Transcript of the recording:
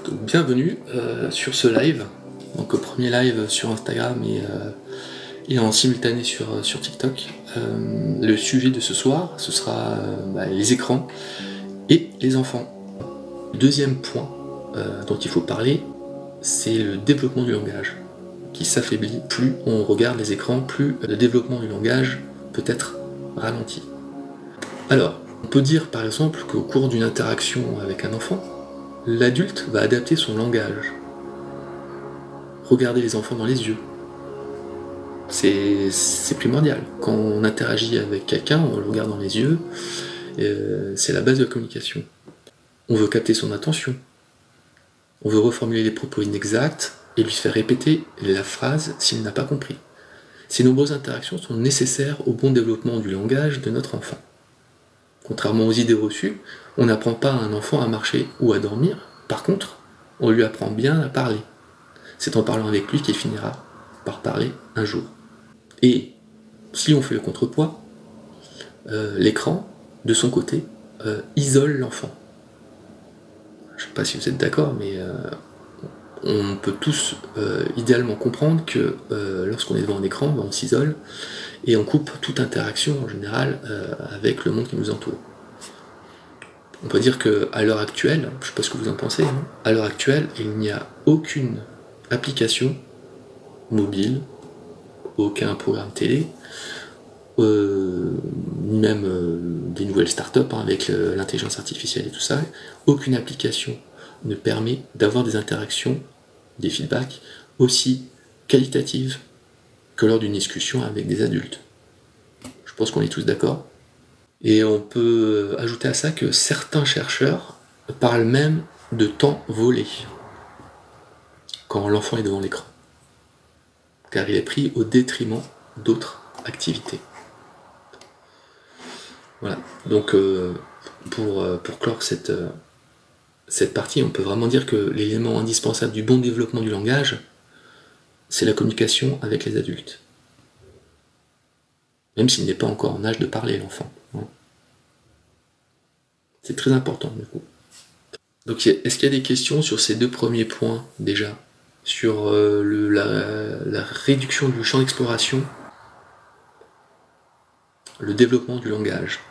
Donc, bienvenue sur ce live, donc premier live sur Instagram et en simultané sur TikTok. Le sujet de ce soir, ce sera les écrans et les enfants. Deuxième point dont il faut parler, c'est le développement du langage, qui s'affaiblit. Plus on regarde les écrans, plus le développement du langage peut être ralenti. Alors, on peut dire par exemple qu'au cours d'une interaction avec un enfant, l'adulte va adapter son langage. Regarder les enfants dans les yeux. C'est primordial. Quand on interagit avec quelqu'un, on le regarde dans les yeux, c'est la base de la communication. On veut capter son attention. On veut reformuler les propos inexacts et lui faire répéter la phrase s'il n'a pas compris. Ces nombreuses interactions sont nécessaires au bon développement du langage de notre enfant. Contrairement aux idées reçues, on n'apprend pas à un enfant à marcher ou à dormir. Par contre, on lui apprend bien à parler. C'est en parlant avec lui qu'il finira par parler un jour. Et si on fait le contrepoids, l'écran, de son côté, isole l'enfant. Je ne sais pas si vous êtes d'accord, mais on peut tous idéalement comprendre que lorsqu'on est devant un écran, on s'isole et on coupe toute interaction en général avec le monde qui nous entoure. On peut dire qu'à l'heure actuelle, je ne sais pas ce que vous en pensez, à l'heure actuelle, il n'y a aucune application mobile, aucun programme télé, même des nouvelles startups avec l'intelligence artificielle et tout ça, aucune application ne permet d'avoir des interactions, des feedbacks aussi qualitatives que lors d'une discussion avec des adultes. Je pense qu'on est tous d'accord. Et on peut ajouter à ça que certains chercheurs parlent même de temps volé quand l'enfant est devant l'écran, car il est pris au détriment d'autres activités. Voilà, donc pour clore cette partie, on peut vraiment dire que l'élément indispensable du bon développement du langage, c'est la communication avec les adultes. Même s'il n'est pas encore en âge de parler, l'enfant. C'est très important, du coup. Donc, est-ce qu'il y a des questions sur ces deux premiers points, déjà? Sur la réduction du champ d'exploration, le développement du langage.